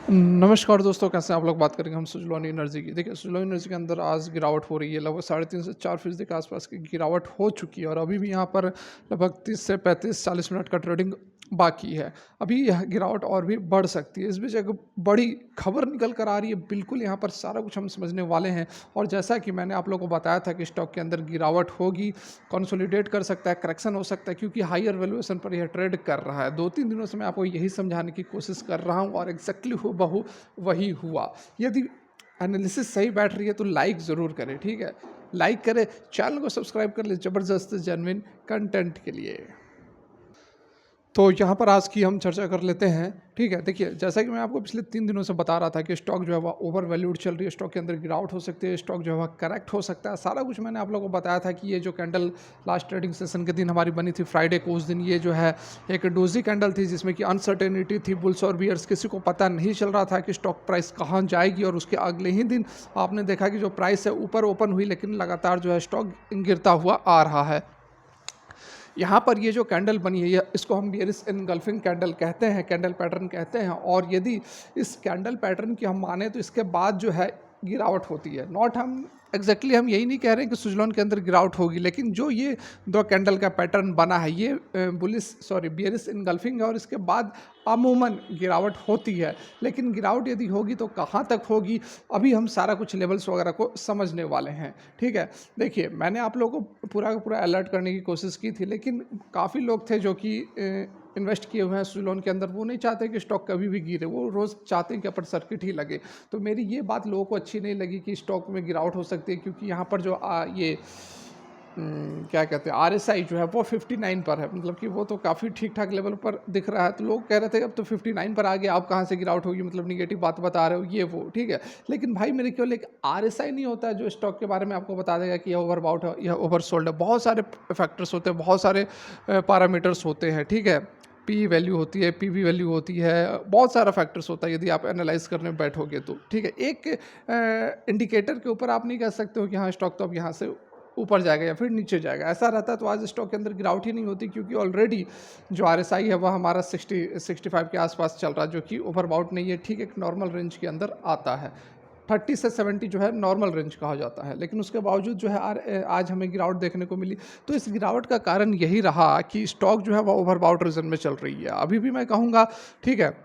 नमस्कार दोस्तों, कैसे हैं आप लोग। बात करेंगे हम सुज़लोन एनर्जी की। देखिए, सुज़लोन एनर्जी के अंदर आज गिरावट हो रही है, लगभग 3.5 से 4% के आसपास की गिरावट हो चुकी है और अभी भी यहाँ पर लगभग 30 से 35-40 मिनट का ट्रेडिंग बाकी है। अभी यह गिरावट और भी बढ़ सकती है। इस बीच एक बड़ी खबर निकल कर आ रही है, बिल्कुल यहाँ पर सारा कुछ हम समझने वाले हैं। और जैसा कि मैंने आप लोगों को बताया था कि स्टॉक के अंदर गिरावट होगी, कंसोलिडेट कर सकता है, करेक्शन हो सकता है, क्योंकि हायर वैल्यूएशन पर यह ट्रेड कर रहा है। 2-3 दिनों से मैं आपको यही समझाने की कोशिश कर रहा हूँ और एग्जैक्टली हूबहू वही हुआ। यदि एनालिसिस सही बैठ रही है तो लाइक ज़रूर करें, ठीक है? लाइक करें, चैनल को सब्सक्राइब कर ले ज़बरदस्त जेन्युइन कंटेंट के लिए। तो यहाँ पर आज की हम चर्चा कर लेते हैं, ठीक है। देखिए, जैसा कि मैं आपको पिछले 3 दिनों से बता रहा था कि स्टॉक जो है वह ओवर वैल्यूड चल रही है, स्टॉक के अंदर गिरावट हो सकती है, स्टॉक जो है वह करेक्ट हो सकता है। सारा कुछ मैंने आप लोगों को बताया था कि ये जो कैंडल लास्ट ट्रेडिंग सेशन के दिन हमारी बनी थी फ्राइडे को, उस दिन ये जो है एक डोजी कैंडल थी जिसमें कि अनसर्टेनिटी थी, बुल्स और बियर्स, किसी को पता नहीं चल रहा था कि स्टॉक प्राइस कहाँ जाएगी। और उसके अगले ही दिन आपने देखा कि जो प्राइस है ऊपर ओपन हुई, लेकिन लगातार जो है स्टॉक गिरता हुआ आ रहा है। यहाँ पर ये जो कैंडल बनी है, इसको हम बियरिश इनगल्फिंग कैंडल कहते हैं, कैंडल पैटर्न कहते हैं। और यदि इस कैंडल पैटर्न की हम माने तो इसके बाद जो है गिरावट होती है। नॉट हम एग्जैक्टली हम यही नहीं कह रहे हैं कि सुजलॉन के अंदर गिरावट होगी, लेकिन जो ये दो कैंडल का पैटर्न बना है, ये बियरिश इनगल्फिंग है और इसके बाद अमूमन गिरावट होती है। लेकिन गिरावट यदि होगी तो कहाँ तक होगी, अभी हम सारा कुछ लेवल्स वगैरह को समझने वाले हैं, ठीक है। देखिए, मैंने आप लोगों को पूरा का पूरा अलर्ट करने की कोशिश की थी, लेकिन काफ़ी लोग थे जो कि इन्वेस्ट किए हुए हैं सुलोन के अंदर, वो नहीं चाहते कि स्टॉक कभी भी गिरे, वो रोज़ चाहते हैं कि अपर सर्किट ही लगे। तो मेरी ये बात लोगों को अच्छी नहीं लगी कि स्टॉक में गिरावट हो सकती है, क्योंकि यहाँ पर जो ये क्या कहते हैं, आरएसआई जो है वो 59 पर है, मतलब कि वो तो काफ़ी ठीक ठाक लेवल पर दिख रहा है। तो लोग कह रहे थे अब तो 59 पर आ गया, आप कहाँ से गिरावट होगी, मतलब निगेटिव बात बता रहे हो, ये वो, ठीक है। लेकिन भाई, मेरे केवल एक आरएसआई नहीं होता है जो स्टॉक के बारे में आपको बता देगा कि यह ओवरबाउट है, यह ओवरसोल्ड है। बहुत सारे फैक्टर्स होते हैं, बहुत सारे पैरामीटर्स होते हैं, ठीक है। पी वैल्यू होती है, पीवी वैल्यू होती है, बहुत सारा फैक्टर्स होता है यदि आप एनालाइज करने बैठोगे तो, ठीक है। एक इंडिकेटर के ऊपर आप नहीं कह सकते हो कि हाँ स्टॉक तो अब यहाँ से ऊपर जाएगा या फिर नीचे जाएगा। ऐसा रहता तो आज स्टॉक के अंदर गिरावट ही नहीं होती, क्योंकि ऑलरेडी जो आरएसआई है वह हमारा 60-65 के आसपास चल रहा है, जो कि ओवरबाउट नहीं है, ठीक एक नॉर्मल रेंज के अंदर आता है। 30 से 70 जो है नॉर्मल रेंज कहा जाता है, लेकिन उसके बावजूद जो है आज हमें गिरावट देखने को मिली। तो इस गिरावट का कारण यही रहा कि स्टॉक जो है वह ओवरबाउट रीजन में चल रही है। अभी भी मैं कहूँगा, ठीक है,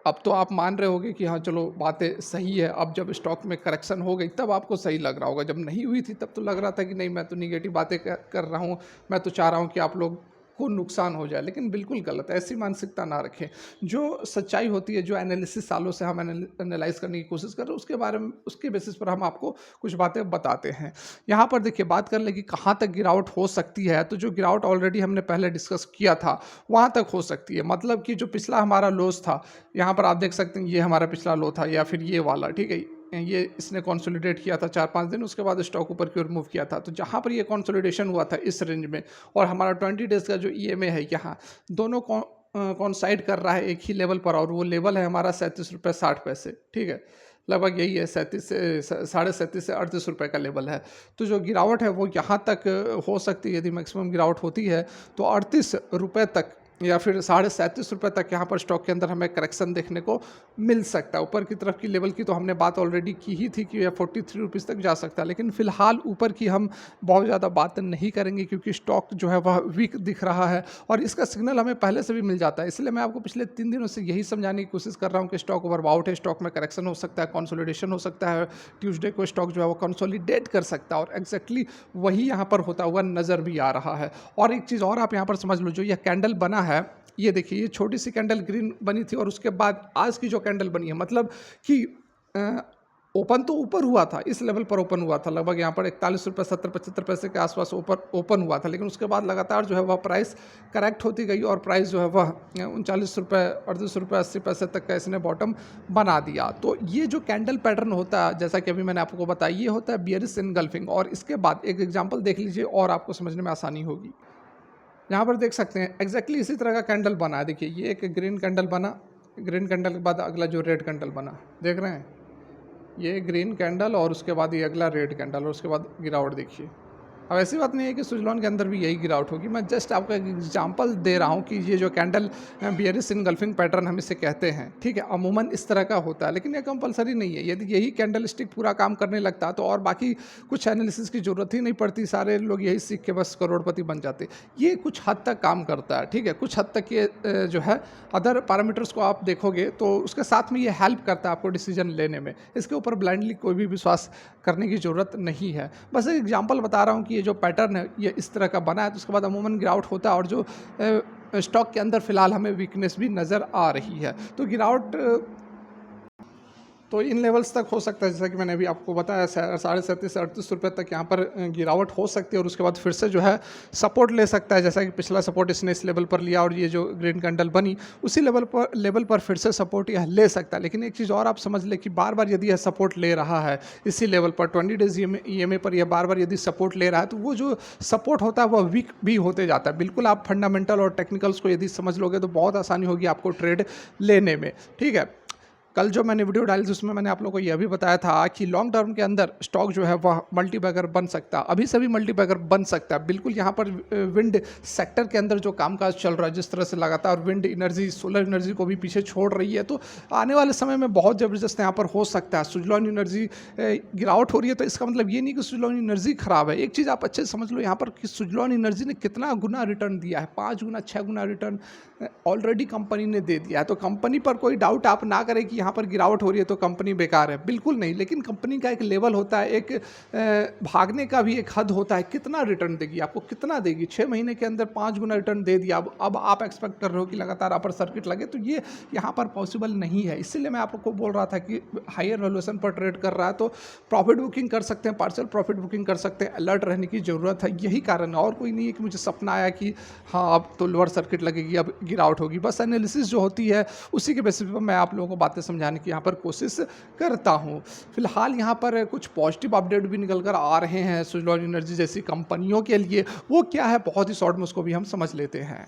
अब तो आप मान रहे होगे कि हाँ चलो बातें सही है। अब जब स्टॉक में करेक्शन हो गई तब आपको सही लग रहा होगा, जब नहीं हुई थी तब तो लग रहा था कि नहीं, मैं तो निगेटिव बातें कर रहा हूँ, मैं तो चाह रहा हूँ कि आप लोग को नुकसान हो जाए। लेकिन बिल्कुल गलत है, ऐसी मानसिकता ना रखें। जो सच्चाई होती है, जो एनालिसिस सालों से हम एनालाइज करने की कोशिश कर रहे हैं, उसके बारे में, उसके बेसिस पर हम आपको कुछ बातें बताते हैं। यहाँ पर देखिए, बात कर ले कि कहाँ तक गिरावट हो सकती है, तो जो गिरावट ऑलरेडी हमने पहले डिस्कस किया था वहाँ तक हो सकती है। मतलब कि जो पिछला हमारा लोस था, यहाँ पर आप देख सकते हैं ये हमारा पिछला लो था, या फिर ये वाला, ठीक है। ये इसने कंसोलिडेट किया था 4-5 दिन, उसके बाद स्टॉक ऊपर की ओर मूव किया था। तो जहाँ पर ये कंसोलिडेशन हुआ था इस रेंज में, और हमारा 20 डेज का जो ईएमए है यहाँ, दोनों कॉन्साइड कर रहा है एक ही लेवल पर, और वो लेवल है हमारा 37 रुपये 60 पैसे, ठीक है। लगभग यही है, 37 से 37.5 से 38 रुपये का लेवल है। तो जो गिरावट है वो यहाँ तक हो सकती है, यदि मैक्सिमम गिरावट होती है तो 38 रुपये तक या फिर 37.5 रुपये तक यहाँ पर स्टॉक के अंदर हमें करेक्शन देखने को मिल सकता है। ऊपर की तरफ की लेवल की तो हमने बात ऑलरेडी की ही थी कि यह 43 रुपीज़ तक जा सकता है, लेकिन फिलहाल ऊपर की हम बहुत ज़्यादा बात नहीं करेंगे, क्योंकि स्टॉक जो है वह वीक दिख रहा है और इसका सिग्नल हमें पहले से भी मिल जाता है। इसलिए मैं आपको पिछले 3 दिनों से यही समझाने की कोशिश कर रहा हूँ कि स्टॉक ओवरबाउट है, स्टॉक में करेक्शन हो सकता है, कंसोलिडेशन हो सकता है, ट्यूसडे को स्टॉक जो है वो कंसोलिडेट कर सकता है, और एग्जैक्टली वही यहाँ पर होता हुआ नज़र भी आ रहा है। और एक चीज़ और आप यहाँ पर समझ लो, जो यह कैंडल बना है, ये देखिए, ये छोटी सी कैंडल ग्रीन बनी थी और उसके बाद आज की जो कैंडल बनी है, मतलब कि ओपन तो ऊपर हुआ था, इस लेवल पर ओपन हुआ था, लगभग यहाँ पर 41 रुपये 70-75 पैसे के आसपास ऊपर ओपन हुआ था, लेकिन उसके बाद लगातार जो है वह प्राइस करेक्ट होती गई और प्राइस जो है वह 39 रुपये 38 रुपये 80 पैसे तक का इसने बॉटम बना दिया। तो ये जो कैंडल पैटर्न होता है, जैसा कि अभी मैंने आपको बताया, ये होता है बियरिश इनगल्फिंग। और इसके बाद एक एग्जाम्पल देख लीजिए और आपको समझने में आसानी होगी। यहाँ पर देख सकते हैं एग्जैक्टली इसी तरह का कैंडल बना है। देखिए, ये एक ग्रीन कैंडल बना, ग्रीन कैंडल के बाद अगला जो रेड कैंडल बना, देख रहे हैं, ये ग्रीन कैंडल और उसके बाद ये अगला रेड कैंडल और उसके बाद गिरावट देखिए। अब ऐसी बात नहीं है कि सुजलॉन के अंदर भी यही गिरावट होगी, मैं जस्ट आपको एक एग्जांपल दे रहा हूँ कि ये जो कैंडल बियरिश इनगल्फिंग पैटर्न हम इसे कहते हैं, ठीक है, अमूमन इस तरह का होता है, लेकिन ये कंपलसरी नहीं है। यदि यही कैंडल स्टिक पूरा काम करने लगता तो और बाकी कुछ एनालिसिस की जरूरत ही नहीं पड़ती, सारे लोग यही सीख के बस करोड़पति बन जाते। ये कुछ हद तक काम करता है, ठीक है, कुछ हद तक ये जो है अदर पैरामीटर्स को आप देखोगे तो उसके साथ में ये हेल्प करता है आपको डिसीजन लेने में। इसके ऊपर ब्लाइंडली कोई भी विश्वास करने की ज़रूरत नहीं है। बस एक एग्जांपल बता रहा हूँ कि ये जो पैटर्न है ये इस तरह का बना है, तो उसके बाद अमूमन गिरावट होता है और जो स्टॉक के अंदर फिलहाल हमें वीकनेस भी नज़र आ रही है। तो गिरावट तो इन लेवल्स तक हो सकता है, जैसा कि मैंने अभी आपको बताया 37.38 तक यहाँ पर गिरावट हो सकती है और उसके बाद फिर से जो है सपोर्ट ले सकता है, जैसा कि पिछला सपोर्ट इसने इस लेवल पर लिया और ये जो ग्रीन कैंडल बनी उसी लेवल पर फिर से सपोर्ट यह ले सकता है। लेकिन एक चीज़ और आप समझ ले कि बार बार यदि यह सपोर्ट ले रहा है इसी लेवल पर 20 डेज EMA पर यह बार बार यदि सपोर्ट ले रहा है तो वो जो सपोर्ट होता है वह वीक भी होते जाता है। बिल्कुल आप फंडामेंटल और टेक्निकल्स को यदि समझ लोगे तो बहुत आसानी होगी आपको ट्रेड लेने में, ठीक है। कल जो मैंने वीडियो डाली थी उसमें मैंने आप लोगों को यह भी बताया था कि लॉन्ग टर्म के अंदर स्टॉक जो है वह मल्टीबैगर बन सकता है, अभी से भी मल्टीबैगर बन सकता है। बिल्कुल यहाँ पर विंड सेक्टर के अंदर जो कामकाज चल रहा है, जिस तरह से लगातार विंड एनर्जी सोलर एनर्जी को भी पीछे छोड़ रही है, तो आने वाले समय में बहुत ज़बरदस्त यहाँ पर हो सकता है। सुजलॉन एनर्जी गिरावट हो रही है तो इसका मतलब ये नहीं कि सुजलॉन एनर्जी खराब है। एक चीज़ आप अच्छे से समझ लो यहाँ पर कि सुजलॉन एनर्जी ने कितना गुना रिटर्न दिया है, 5 गुना 6 गुना रिटर्न ऑलरेडी कंपनी ने दे दिया है। तो कंपनी पर कोई डाउट आप ना करें कि यहाँ पर गिरावट हो रही है तो कंपनी बेकार है, बिल्कुल नहीं। लेकिन कंपनी का एक लेवल होता है, एक भागने का भी एक हद होता है, कितना रिटर्न देगी, आपको कितना देगी। 6 महीने के अंदर 5 गुना रिटर्न दे दिया, अब आप एक्सपेक्ट कर रहे हो कि लगातार अपर सर्किट लगे, तो ये यहाँ पर पॉसिबल नहीं है। इसीलिए मैं आपको बोल रहा था कि हायर वैल्यूएशन पर ट्रेड कर रहा है तो प्रॉफिट बुकिंग कर सकते हैं, पार्शियल प्रॉफिट बुकिंग कर सकते हैं, अलर्ट रहने की ज़रूरत है। यही कारण है, और कोई नहीं है कि मुझे सपना आया कि हाँ अब तो लोअर सर्किट लगेगी, अब गिरावट होगी। बस एनालिसिस जो होती है उसी के बेसिस पर मैं आप लोगों को बातें समझाने की यहाँ पर कोशिश करता हूँ। फिलहाल यहाँ पर कुछ पॉजिटिव अपडेट भी निकल कर आ रहे हैं सुजलॉन एनर्जी जैसी कंपनियों के लिए। वो क्या है, बहुत ही शॉर्ट में उसको भी हम समझ लेते हैं।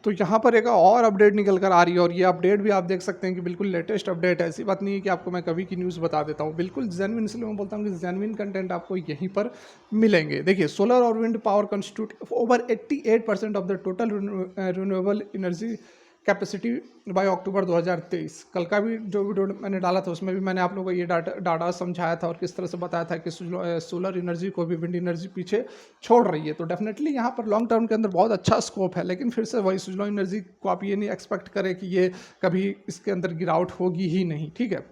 तो यहाँ पर एक और अपडेट निकल कर आ रही है और ये अपडेट भी आप देख सकते हैं कि बिल्कुल लेटेस्ट अपडेट है। ऐसी बात नहीं है कि आपको मैं कभी की न्यूज़ बता देता हूँ, बिल्कुल जेन्युइन, इसलिए मैं बोलता हूँ कि जेन्युइन कंटेंट आपको यहीं पर मिलेंगे। देखिए, सोलर और wind power constitute over 88% of the total renewable energy capacity by October 2023। कल का भी जो वीडियो मैंने डाला था उसमें भी मैंने आप लोगों को ये डाटा समझाया था और किस तरह से बताया था कि सोलर एनर्जी को भी विंड एनर्जी पीछे छोड़ रही है। तो डेफिनेटली यहाँ पर लॉन्ग टर्म के अंदर बहुत अच्छा स्कोप है, लेकिन फिर से वही सोलर एनर्जी को आप ये नहीं एक्सपेक्ट करें कि ये कभी इसके अंदर गिरावट होगी ही नहीं, ठीक है।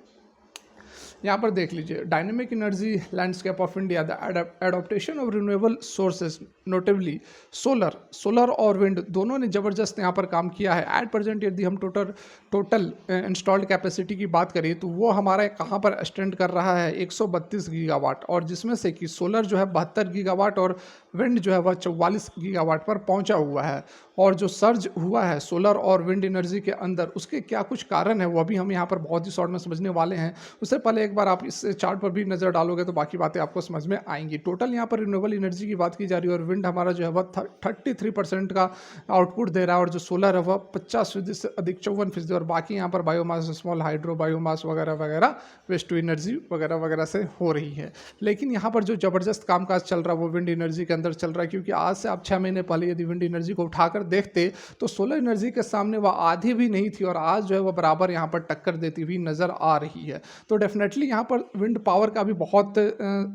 यहाँ पर देख लीजिए, dynamic energy landscape of India, the adaptation of renewable sources notably solar और विंड दोनों ने ज़बरदस्त यहाँ पर काम किया है। एट प्रेजेंट यदि हम टोटल इंस्टॉल्ड कैपेसिटी की बात करें तो वो हमारा कहाँ पर स्टैंड कर रहा है 132 गीगावाट, और जिसमें से कि सोलर जो है 72 गीगावाट और विंड जो है वह 44 गीगावाट पर पहुँचा हुआ है। और जो सर्ज हुआ है सोलर और विंड एनर्जी के अंदर, उसके क्या कुछ कारण है वो भी हम यहाँ पर बहुत ही शॉर्ट में समझने वाले हैं। उससे पहले एक बार आप इस चार्ट पर भी नज़र डालोगे तो बाकी बातें आपको समझ में आएंगी। टोटल यहाँ पर रिन्यूएबल एनर्जी की बात की जा रही है और विंड हमारा जो है वह 33% का आउटपुट दे रहा है और जो सोलर है वह 50% से अधिक 54%, और बाकी यहाँ पर बायोमास, स्मॉल हाइड्रो बायोमास वगैरह वगैरह वेस्ट टू एनर्जी वगैरह वगैरह से हो रही है। लेकिन यहाँ पर जो ज़बरदस्त कामकाज चल रहा है वो विंड एनर्जी के अंदर चल रहा है, क्योंकि आज से आप 6 महीने पहले यदि विंड एनर्जी को उठाकर देखते तो सोलर एनर्जी के सामने वह आधी भी नहीं थी और आज जो है वह बराबर यहाँ पर टक्कर देती हुई नज़र आ रही है। तो डेफिनेटली यहाँ पर विंड पावर का भी बहुत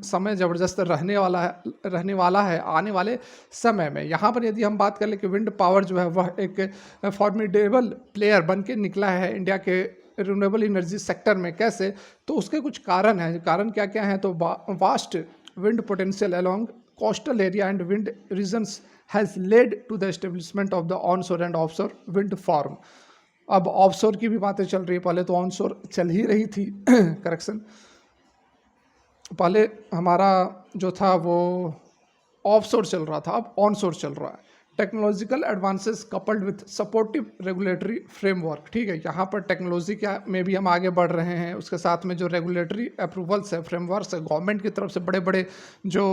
समय ज़बरदस्त रहने वाला है आने वाले समय में। यहाँ पर यदि हम बात कर ले कि विंड पावर जो है वह एक फॉर्मिडेबल प्लेयर बन के निकला है इंडिया के रिन्यूएबल एनर्जी सेक्टर में। कैसे, तो उसके कुछ कारण हैं। कारण क्या क्या हैं, तो vast wind potential along coastal area and wind regions has led to the establishment of the onshore and offshore wind farm। अब ऑफशोर की भी बातें चल रही है, पहले तो ऑनशोर चल ही रही थी करेक्शन, पहले हमारा जो था वो ऑफशोर चल रहा था, अब ऑनशोर चल रहा है। Technological advances coupled with supportive regulatory framework. ठीक है, यहाँ पर टेक्नोलॉजी क्या में भी हम आगे बढ़ रहे हैं, उसके साथ में जो रेगुलेटरी अप्रूवल्स है, फ्रेमवर्क्स है, गवर्नमेंट की तरफ से बड़े बड़े जो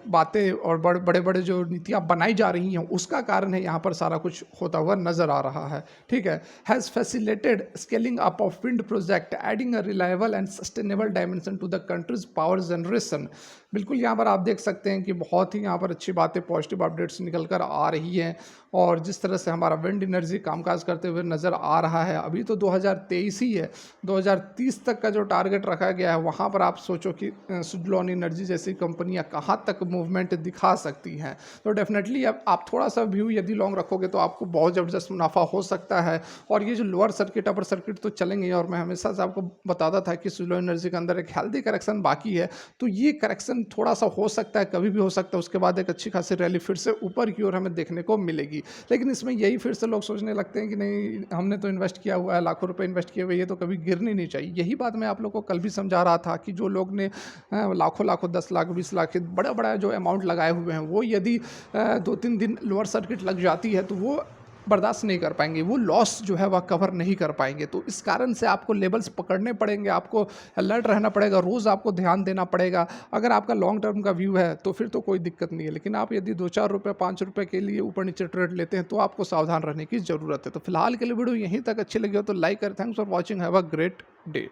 बातें और बड़े बड़े जो नीतियाँ बनाई जा रही हैं, उसका कारण है यहाँ पर सारा कुछ होता हुआ नजर आ रहा है। ठीक है, has facilitated scaling up of wind project adding a reliable and sustainable dimension to the country's power generation. बिल्कुल यहाँ पर आप देख सकते हैं कि बहुत ही यहाँ पर अच्छी बातें, पॉजिटिव अपडेट्स निकल कर आ रही हैं, और जिस तरह से हमारा विंड एनर्जी कामकाज करते हुए नज़र आ रहा है। अभी तो 2023 ही है, 2030 तक का जो टारगेट रखा गया है, वहाँ पर आप सोचो कि सुजलॉन एनर्जी जैसी कंपनियाँ कहाँ तक मूवमेंट दिखा सकती हैं। तो डेफिनेटली अब आप थोड़ा सा व्यू यदि लॉन्ग रखोगे तो आपको बहुत ज़बरदस्त मुनाफा हो सकता है। और ये जो लोअर सर्किट अपर सर्किट तो चलेंगे, और मैं हमेशा से आपको बताता था कि सुजलॉन एनर्जी के अंदर एक हेल्दी करेक्शन बाकी है, तो ये करेक्शन थोड़ा सा हो सकता है, कभी भी हो सकता है, उसके बाद एक अच्छी खासी रैली फिर से ऊपर की ओर हमें देखने को मिलेगी। लेकिन इसमें यही फिर से लोग सोचने लगते हैं कि नहीं, हमने तो इन्वेस्ट किया हुआ है, लाखों रुपए इन्वेस्ट किए हुए, ये तो कभी गिरनी नहीं चाहिए। यही बात मैं आप लोग को कल भी समझा रहा था कि जो लोग ने लाखों लाखों 10 लाख 20 लाख बड़ा बड़ा जो अमाउंट लगाए हुए हैं, वो यदि 2-3 दिन लोअर सर्किट लग जाती है तो वो बर्दाश्त नहीं कर पाएंगे, वो लॉस जो है वह कवर नहीं कर पाएंगे। तो इस कारण से आपको लेवल्स पकड़ने पड़ेंगे, आपको अलर्ट रहना पड़ेगा, रोज़ आपको ध्यान देना पड़ेगा। अगर आपका लॉन्ग टर्म का व्यू है तो फिर तो कोई दिक्कत नहीं है, लेकिन आप यदि 2-4 रुपये 5 रुपये के लिए ऊपर नीचे ट्रेड लेते हैं तो आपको सावधान रहने की ज़रूरत है। तो फिलहाल के लिए वीडियो यहीं तक अच्छी लगी हो तो लाइक करें। Thanks for watching, have a great day.